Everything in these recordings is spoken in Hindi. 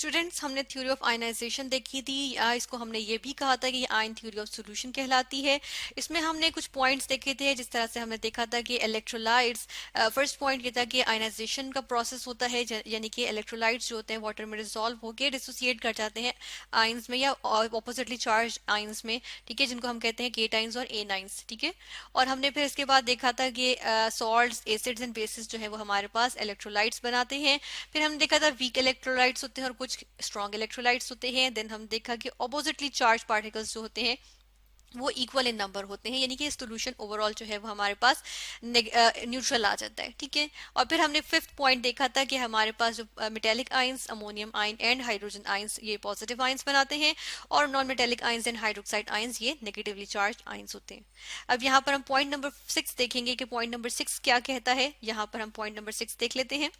स्टूडेंट्स, हमने थ्योरी ऑफ आयनाइजेशन देखी थी, या इसको हमने ये भी कहा था कि ये आयन थ्योरी ऑफ सॉल्यूशन कहलाती है। इसमें हमने कुछ पॉइंट्स देखे थे, जिस तरह से हमने देखा था कि इलेक्ट्रोलाइट्स, फर्स्ट पॉइंट ये था कि आयनाइजेशन का प्रोसेस होता है, यानी कि इलेक्ट्रोलाइट्स जो होते हैं वाटर में डिसॉल्व होकर डिसोसिएट कर जाते हैं आयंस में या ऑपोजिटली चार्ज आयंस में, ठीक है, जिनको हम कहते हैं केटाइंस और एनाइंस, ठीक है। और हमने फिर इसके बाद देखा था कि सॉल्ट्स, एसिड्स एंड बेसिस जो है वो हमारे पास इलेक्ट्रोलाइट्स बनाते हैं। फिर हमने देखा था वीक इलेक्ट्रोलाइट्स होते हैं और कुछ स्ट्रॉन्ग इलेक्ट्रोलाइट्स होते हैं। देन हम देखा कि ऑपोजिटली चार्ज पार्टिकल्स जो होते हैं वो इक्वल इन नंबर होते हैं, यानी कि सोल्यूशन ओवरऑल जो है वो हमारे पास न्यूट्रल आ जाता है, ठीक है। और फिर हमने फिफ्थ पॉइंट देखा था कि हमारे पास जो metallic ions, ammonium ion and hydrogen ions, ये पॉजिटिव आयंस बनाते हैं, और non metallic ions and hydroxide ions ये नेगेटिवली चार्ज आयंस होते हैं। अब यहाँ पर हम पॉइंट नंबर 6 देखेंगे कि पॉइंट नंबर 6 क्या कहता है। यहाँ पर हम पॉइंट नंबर 6 देख लेते हैं।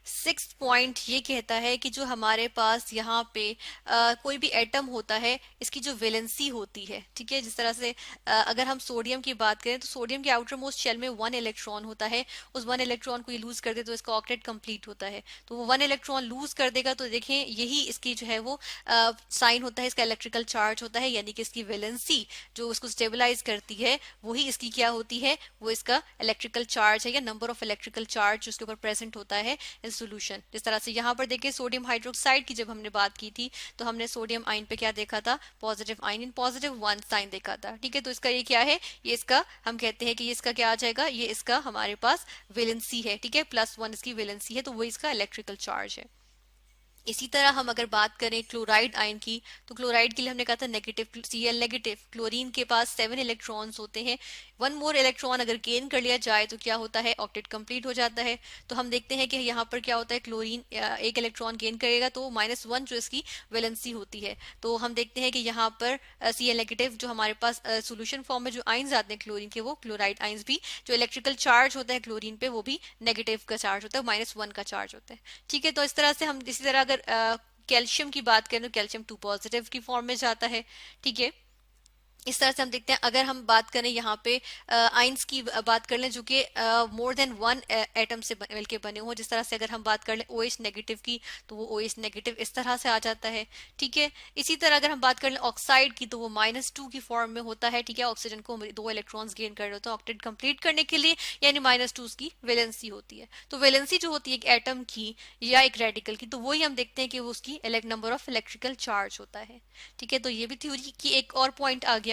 सिक्स्थ पॉइंट ये कहता है कि जो हमारे पास यहाँ पे कोई भी एटम होता है, इसकी जो वैलेंसी होती है, ठीक है, जिस तरह से अगर हम सोडियम की बात करें तो सोडियम के आउटर मोस्ट शेल में 1 इलेक्ट्रॉन होता है। उस 1 इलेक्ट्रॉन को ये लूज कर दे तो इसका ऑक्टेट कंप्लीट होता है। तो वो 1 इलेक्ट्रॉन लूज कर देगा तो देखें यही इसकी जो है वो साइन होता है, इसका इलेक्ट्रिकल चार्ज होता है, यानी कि इसकी वैलेंसी जो उसको स्टेबलाइज करती है वही इसकी क्या होती है, वो इसका इलेक्ट्रिकल चार्ज है, या नंबर ऑफ इलेक्ट्रिकल चार्ज जो उसके ऊपर प्रेजेंट होता है सोल्यूशन। जिस तरह से यहाँ पर देखिए सोडियम हाइड्रोक्साइड की जब हमने बात की थी तो हमने सोडियम आयन पे क्या देखा था, positive ion in positive 1 sign देखा था, ठीक है। तो इसका ये क्या है, ये इसका हम कहते हैं कि ये इसका क्या आ जाएगा, ये इसका हमारे पास वैलेंसी है, ठीक है, +1 इसकी वैलेंसी है, तो वो इसका इलेक्ट्रिकल चार्ज है। इसी तरह हम अगर बात करें क्लोराइड आयन की, तो क्लोराइड के लिए हमने कहा था नेगेटिव, Cl नेगेटिव। क्लोरीन के पास 7 इलेक्ट्रॉन्स होते हैं। 1 मोर इलेक्ट्रॉन अगर गेन कर लिया जाए तो क्या होता है, ऑक्टेट कंप्लीट हो जाता है। तो हम देखते हैं कि यहाँ पर क्या होता है, क्लोरीन 1 इलेक्ट्रॉन गेन करेगा तो -1 जो इसकी वैलेंसी होती है। तो हम देखते हैं कि यहाँ पर Cl नेगेटिव जो हमारे पास सोल्यूशन फॉर्म में जो आइंस आते हैं क्लोरीन के, वो क्लोराइड आइंस भी, जो इलेक्ट्रिकल चार्ज होता है क्लोरीन पे वो भी नेगेटिव का चार्ज होता है, -1 का चार्ज होता है, ठीक है। तो इस तरह से हम इसी तरह अगर कैल्शियम की बात करें तो कैल्शियम 2 पॉजिटिव की फॉर्म में जाता है, ठीक है। इस तरह से हम देखते हैं। अगर हम बात करें यहाँ पे आइंस की बात कर लें जो कि मोर देन 1 एटम से मिलके बने हो, जिस तरह से अगर हम बात कर लें OH नेगेटिव की तो वो OH नेगेटिव इस तरह से आ जाता है, ठीक है। इसी तरह अगर हम बात कर लें ऑक्साइड की तो वो -2 की फॉर्म में होता है, ठीक है। ऑक्सीजन को 2 इलेक्ट्रॉन्स गेन कर रहे होते हैं ऑक्टेट कंप्लीट करने के लिए, यानी -2 उसकी वैलेंसी होती है। तो वैलेंसी जो होती है एक एटम की या एक रेडिकल की, तो वही हम देखते हैं कि वो उसकी नंबर ऑफ इलेक्ट्रिकल चार्ज होता है, ठीक है। तो ये भी थ्योरी की एक और पॉइंट आ गया।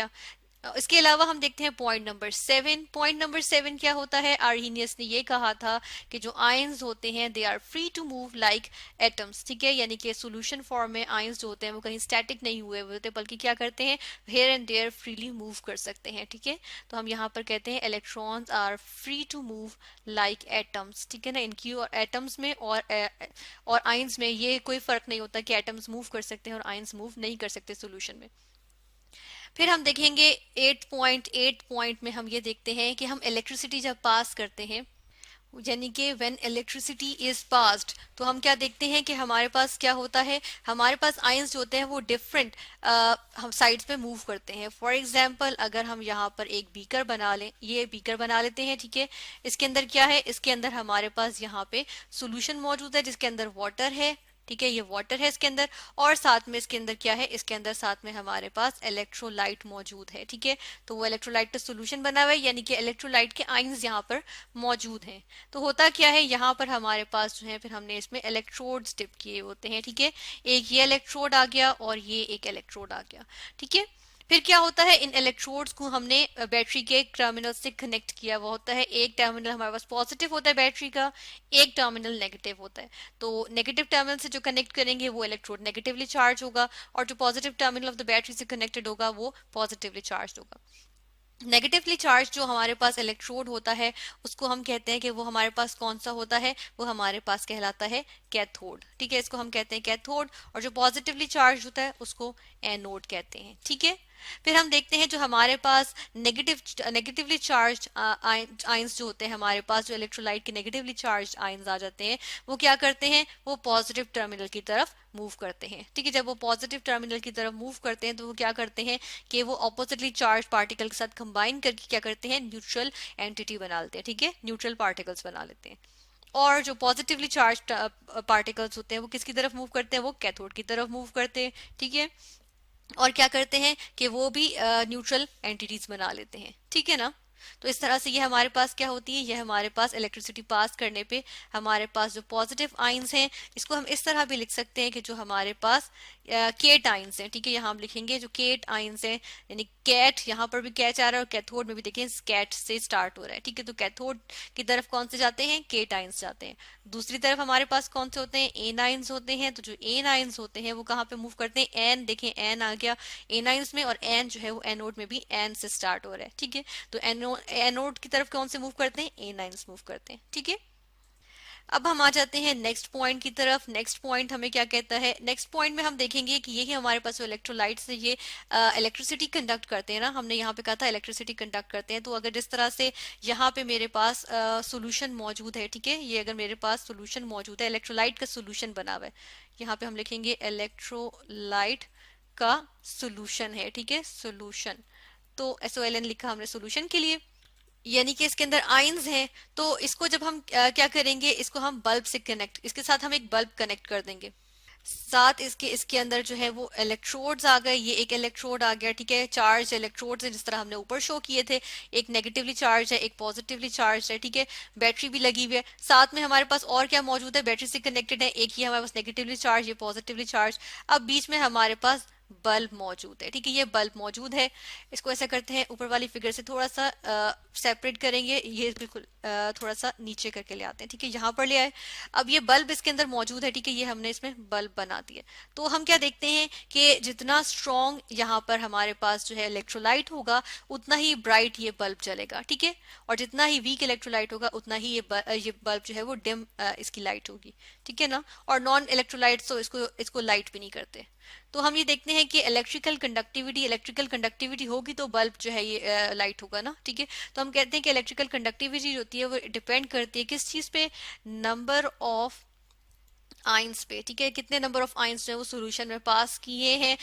इसके अलावा हम देखते हैं पॉइंट नंबर 7। पॉइंट नंबर 7 क्या होता है, आर्हीनियस ने ये कहा था कि जो आयंस होते हैं they are free to move like atoms, ठीक है, यानी कि सॉल्यूशन फॉर्म में आयंस जो होते हैं वो कहीं स्टैटिक नहीं हुए होते, बल्कि क्या करते हैं, here and there freely move कर सकते हैं, ठीक है। तो हम यहाँ पर कहते हैं electrons are free to move like atoms, ठीक है ना। इनकी और एटम्स में और आयंस में ये कोई फर्क नहीं होता कि एटम्स मूव कर सकते हैं और आयंस मूव नहीं कर सकते सॉल्यूशन में। फिर हम देखेंगे 8 पॉइंट में हम ये देखते हैं कि हम इलेक्ट्रिसिटी जब पास करते हैं, यानी कि व्हेन इलेक्ट्रिसिटी इज पास्ड, तो हम क्या देखते हैं कि हमारे पास क्या होता है, हमारे पास आयंस जो होते हैं वो डिफरेंट हम साइड्स पे मूव करते हैं। फॉर एग्जांपल अगर हम यहाँ पर एक बीकर बना लें, ये बीकर बना लेते हैं, ठीक है। इसके अंदर क्या है, इसके अंदर हमारे पास यहाँ पे सॉल्यूशन मौजूद है जिसके अंदर वाटर है, ठीक है, ये वाटर है इसके अंदर, और साथ में इसके अंदर क्या है, इसके अंदर साथ में हमारे पास इलेक्ट्रोलाइट मौजूद है, ठीक है। तो वो इलेक्ट्रोलाइट का सोल्यूशन बना हुआ है, यानी कि इलेक्ट्रोलाइट के आयंस यहाँ पर मौजूद हैं। तो होता क्या है, यहाँ पर हमारे पास जो है फिर हमने इसमें इलेक्ट्रोड्स डिप किए होते हैं, ठीक है। एक ये इलेक्ट्रोड आ गया और ये एक इलेक्ट्रोड आ गया, ठीक है। फिर क्या होता है, इन इलेक्ट्रोड्स को हमने बैटरी के टर्मिनल से कनेक्ट किया हुआ होता है। एक टर्मिनल हमारे पास पॉजिटिव होता है बैटरी का, एक टर्मिनल नेगेटिव होता है। तो नेगेटिव टर्मिनल से जो कनेक्ट करेंगे वो इलेक्ट्रोड नेगेटिवली चार्ज होगा, और जो positive terminal of the battery से कनेक्टेड होगा वो पॉजिटिवली चार्ज होगा। नेगेटिवली चार्ज जो हमारे पास इलेक्ट्रोड होता है उसको हम कहते हैं कि वो हमारे पास कौन सा होता है, वो हमारे पास कहलाता है कैथोड, ठीक है। इसको हम कहते हैं कैथोड, और जो पॉजिटिवली चार्ज होता है उसको एनोड कहते हैं, ठीक है। फिर हम देखते हैं जो हमारे पास नेगेटिवली चार्ज आयंस जो होते हैं, हमारे पास जो इलेक्ट्रोलाइट के नेगेटिवली चार्ज आयंस आ जाते हैं, वो क्या करते हैं, वो पॉजिटिव टर्मिनल की तरफ मूव करते हैं, ठीक है। जब वो पॉजिटिव टर्मिनल की तरफ मूव करते हैं तो वो क्या करते हैं कि वो ऑपोजिटली चार्ज पार्टिकल के साथ कंबाइन करके क्या करते हैं, न्यूट्रल एंटिटी बना लेते हैं, ठीक है, न्यूट्रल पार्टिकल्स बना लेते हैं। और जो पॉजिटिवली चार्ज पार्टिकल्स होते हैं वो किसकी तरफ मूव करते हैं, वो कैथोड की तरफ मूव करते हैं, ठीक है। और क्या करते हैं कि वो भी न्यूट्रल एंटिटीज बना लेते हैं, ठीक है ना। तो इस तरह से ये हमारे पास क्या होती है, ये हमारे पास इलेक्ट्रिसिटी पास करने पे हमारे पास जो पॉजिटिव आइंस हैं, इसको हम इस तरह भी लिख सकते हैं कि जो हमारे पास केट आइंस हैं, ठीक है। यहाँ हम लिखेंगे जो केट आइंस हैं, यानी कैट, यहाँ पर भी कैच आ रहा है और कैथोड में भी देखें कैट से स्टार्ट हो रहा है, ठीक है। तो कैथोड की तरफ कौन से जाते हैं, केट आइंस जाते हैं। दूसरी तरफ हमारे पास कौन से होते हैं, एन आइंस होते हैं। तो जो एन आइंस होते हैं वो कहाँ पे मूव करते हैं, एन, देखें एन आ गया एनाइंस में, और एन जो है वो एनोड में भी एन से स्टार्ट हो रहा है, ठीक है। तो एनोड की तरफ कौन से मूव करते हैं, एनाइंस मूव करते हैं, ठीक है। अब हम आ जाते हैं नेक्स्ट पॉइंट की तरफ। नेक्स्ट पॉइंट हमें क्या कहता है, नेक्स्ट पॉइंट में हम देखेंगे कि यही हमारे पास जो इलेक्ट्रोलाइट्स है ये इलेक्ट्रिसिटी कंडक्ट करते हैं ना, हमने यहाँ पे कहा था इलेक्ट्रिसिटी कंडक्ट करते हैं। तो अगर जिस तरह से यहाँ पे मेरे पास सोल्यूशन मौजूद है, ठीक है, ये अगर मेरे पास सोल्यूशन मौजूद है, इलेक्ट्रोलाइट का सोल्यूशन बना हुआ है, यहाँ पे हम लिखेंगे इलेक्ट्रोलाइट का सोल्यूशन है, ठीक है, सोल्यूशन। तो SOLN लिखा हमने सोल्यूशन के लिए, यानी कि इसके अंदर आयंस हैं। तो इसको जब हम क्या करेंगे, इसको हम बल्ब से कनेक्ट, इसके साथ हम एक बल्ब कनेक्ट कर देंगे, साथ इसके इसके अंदर जो है वो इलेक्ट्रोड्स आ गए, ये एक इलेक्ट्रोड आ गया, ठीक है। चार्ज इलेक्ट्रोड्स है जिस तरह हमने ऊपर शो किए थे, एक नेगेटिवली चार्ज है, एक पॉजिटिवली चार्ज है, ठीक है। बैटरी भी लगी हुई है, साथ में हमारे पास और क्या मौजूद है, बैटरी से कनेक्टेड है, एक ही हमारे पास नेगेटिवली चार्ज, ये पॉजिटिवली चार्ज। अब बीच में हमारे पास बल्ब मौजूद है, ठीक है, ये बल्ब मौजूद है। इसको ऐसा करते हैं, ऊपर वाली फिगर से थोड़ा सा सेपरेट करेंगे, ये बिल्कुल थोड़ा सा नीचे करके ले आते हैं, ठीक है, यहाँ पर ले आए। अब ये बल्ब इसके अंदर मौजूद है, ठीक है, ये हमने इसमें बल्ब बना दिया। तो हम क्या देखते हैं कि जितना स्ट्रॉन्ग यहाँ पर हमारे पास जो है इलेक्ट्रोलाइट होगा, उतना ही ब्राइट ये बल्ब जलेगा, ठीक है। और जितना ही वीक इलेक्ट्रोलाइट होगा, उतना ही ये बल्ब जो है वो डिम इसकी लाइट होगी, ठीक है ना। और नॉन इलेक्ट्रोलाइट तो इसको इसको लाइट भी नहीं करते। तो हम ये देखते हैं कि इलेक्ट्रिकल कंडक्टिविटी होगी तो बल्ब जो है ये लाइट होगा ना, ठीक है। तो हम कहते हैं कि इलेक्ट्रिकल कंडक्टिविटी जो होती है वो डिपेंड करती है किस चीज पे, नंबर ऑफ आइंस पे, ठीक है, कितने नंबर ऑफ आइंस जो है वो सोल्यूशन में पास किए हैं,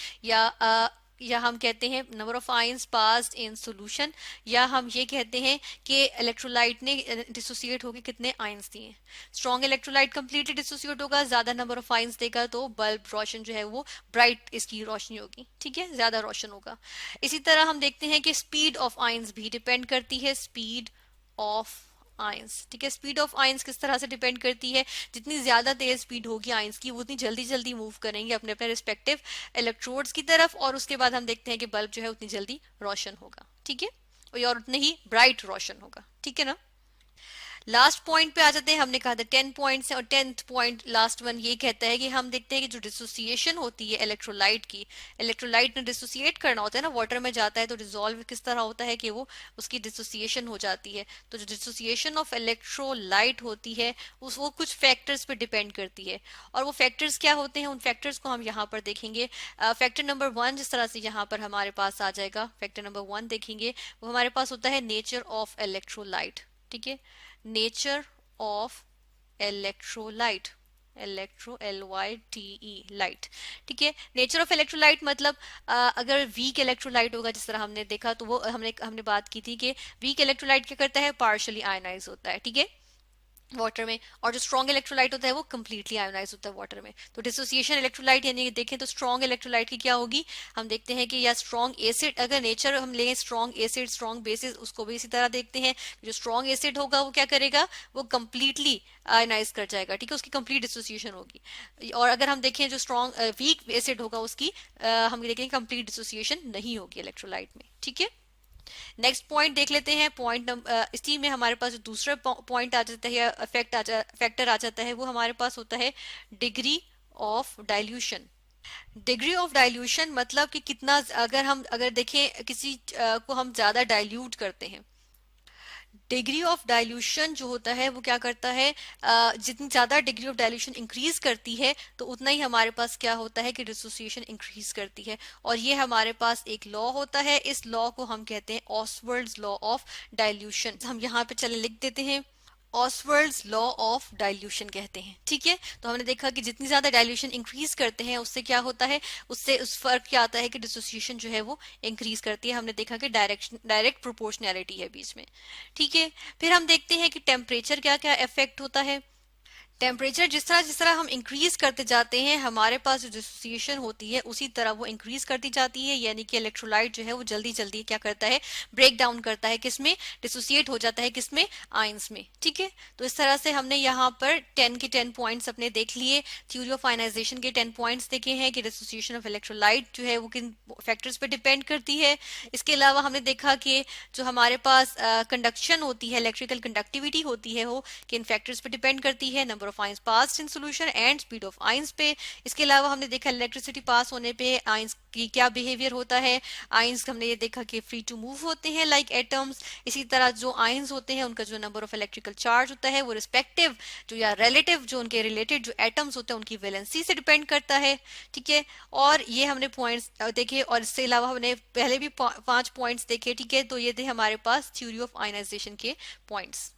या हम कहते हैं number of ions passed in solution, या हम ये कहते हैं कि इलेक्ट्रोलाइट ने डिसोसिएट होकर कितने आइंस दिए। स्ट्रॉन्ग इलेक्ट्रोलाइट कंप्लीटली डिसोसिएट होगा, ज्यादा नंबर ऑफ आइंस देगा तो बल्ब रोशन जो है वो ब्राइट इसकी रोशनी होगी, ठीक है, ज्यादा रोशन होगा। इसी तरह हम देखते हैं कि स्पीड ऑफ आइंस भी डिपेंड करती है, स्पीड ऑफ आयंस, ठीक है। स्पीड ऑफ आयंस किस तरह से डिपेंड करती है, जितनी ज्यादा तेज स्पीड होगी आयंस की, वो उतनी जल्दी जल्दी मूव करेंगे अपने अपने रिस्पेक्टिव इलेक्ट्रोड्स की तरफ, और उसके बाद हम देखते हैं कि बल्ब जो है उतनी जल्दी रोशन होगा, ठीक है, और उतने ही ब्राइट रोशन होगा, ठीक है ना। लास्ट पॉइंट पे आ जाते हैं, हमने कहा था 10 पॉइंट्स है, और 10th पॉइंट लास्ट वन ये कहता है कि हम देखते हैं कि जो डिसोसिएशन होती है इलेक्ट्रोलाइट की, इलेक्ट्रोलाइट ने डिसोसिएट करना होता है ना, वाटर में जाता है तो डिसॉल्व किस तरह होता है कि वो उसकी डिसोसिएशन हो जाती है। तो जो डिसोसिएशन ऑफ इलेक्ट्रोलाइट होती है उस वो कुछ फैक्टर्स पे डिपेंड करती है, और वो फैक्टर्स क्या होते हैं, उन फैक्टर्स को हम यहाँ पर देखेंगे। फैक्टर नंबर 1 जिस तरह से यहाँ पर हमारे पास आ जाएगा, फैक्टर नंबर 1 देखेंगे, वो हमारे पास होता है नेचर ऑफ इलेक्ट्रोलाइट, ठीक है, nature of electrolyte, LYTE light, ठीक है। नेचर ऑफ इलेक्ट्रोलाइट मतलब अगर वीक इलेक्ट्रोलाइट होगा, जिस तरह हमने देखा, तो वो हमने हमने बात की थी कि वीक इलेक्ट्रोलाइट क्या करता है, पार्शियली आयनाइज होता है, ठीक है, वाटर में। और जो स्ट्रॉन्ग इलेक्ट्रोलाइट होता है वो कंप्लीटली आयोनाइज होता है वाटर में। तो डिसोसिएशन इलेक्ट्रोलाइट यानी देखें तो स्ट्रॉन्ग इलेक्ट्रोलाइट की क्या होगी, हम देखते हैं कि या स्ट्रॉन्ग एसिड, अगर नेचर हम लें स्ट्रॉन्ग एसिड स्ट्रॉन्ग बेसिस, उसको भी इसी तरह देखते हैं। जो स्ट्रॉन्ग एसिड होगा वो क्या करेगा, वो कंप्लीटली आयोनाइज कर जाएगा, ठीक है, उसकी कंप्लीट डिसोसिएशन होगी। और अगर हम देखें जो स्ट्रॉन्ग वीक एसिड होगा उसकी हम देखेंगे कंप्लीट डिसोसिएशन नहीं होगी इलेक्ट्रोलाइट में, ठीक है। नेक्स्ट पॉइंट देख लेते हैं। पॉइंट इसी में हमारे पास जो दूसरा पॉइंट आ जाता है या फैक्टर आ जाता है, वो हमारे पास होता है degree of dilution. Degree of dilution मतलब कि कितना, अगर देखें किसी को हम ज्यादा डाइल्यूट करते हैं, डिग्री ऑफ डाइल्यूशन जो होता है वो क्या करता है, जितनी ज्यादा डिग्री ऑफ डाइल्यूशन इंक्रीज करती है तो उतना ही हमारे पास क्या होता है कि डिसोसिएशन इंक्रीज करती है। और ये हमारे पास एक लॉ होता है, इस लॉ को हम कहते हैं ऑसवर्ल्ड्स लॉ ऑफ डाइल्यूशन। हम यहाँ पे चले लिख देते हैं, ऑसवर्ल्ड्स लॉ ऑफ डाइल्यूशन कहते हैं, ठीक है। तो हमने देखा कि जितनी ज्यादा डाइल्यूशन इंक्रीज करते हैं उससे क्या होता है, उससे उस फर्क क्या आता है कि डिसोसिएशन जो है वो इंक्रीज करती है। हमने देखा कि डायरेक्ट प्रोपोर्शनैलिटी है बीच में, ठीक है। फिर हम देखते हैं कि टेम्परेचर क्या क्या इफेक्ट होता है। टेम्परेचर जिस तरह हम इंक्रीज करते जाते हैं, हमारे पास जो डिसोसिएशन होती है उसी तरह वो इंक्रीज करती जाती है, यानी कि इलेक्ट्रोलाइट जो है वो जल्दी जल्दी क्या करता है, ब्रेक डाउन करता है, किसमें, डिसोसिएट हो जाता है, किसमें, आयंस में। ठीक है, तो इस तरह से हमने यहाँ पर 10 के 10 पॉइंट्स अपने देख लिए, थ्योरी ऑफ आयनाइजेशन के 10 पॉइंट्स देखे हैं कि डिसोसिएशन ऑफ इलेक्ट्रोलाइट जो है वो किन फैक्टर्स पे डिपेंड करती है। इसके अलावा हमने देखा कि जो हमारे पास कंडक्शन होती है, इलेक्ट्रिकल कंडक्टिविटी होती है, वो किन फैक्टर्स पे डिपेंड करती है, number of ions passed in solution and speed of ions पे। इसके अलावा हमने देखा इलेक्ट्रिसिटी पास होने पे आयंस की क्या बिहेवियर होता है। आयंस हमने ये देखा कि फ्री टू मूव होते हैं लाइक एटम्स। इसी तरह जो आयंस होते हैं उनका जो नंबर ऑफ इलेक्ट्रिकल चार्ज होता है वो रिस्पेक्टिव जो या रिलेटिव जो उनके रिलेटेड जो एटम्स होते हैं उनकी वैलेंसी से डिपेंड करता है। ठीक है, और ये हमने पॉइंट्स देखे, और इससे अलावा हमने पहले भी 5 पॉइंट्स देखे। ठीक है, तो ये थे हमारे पास थ्योरी ऑफ आयनाइजेशन के पॉइंट्स।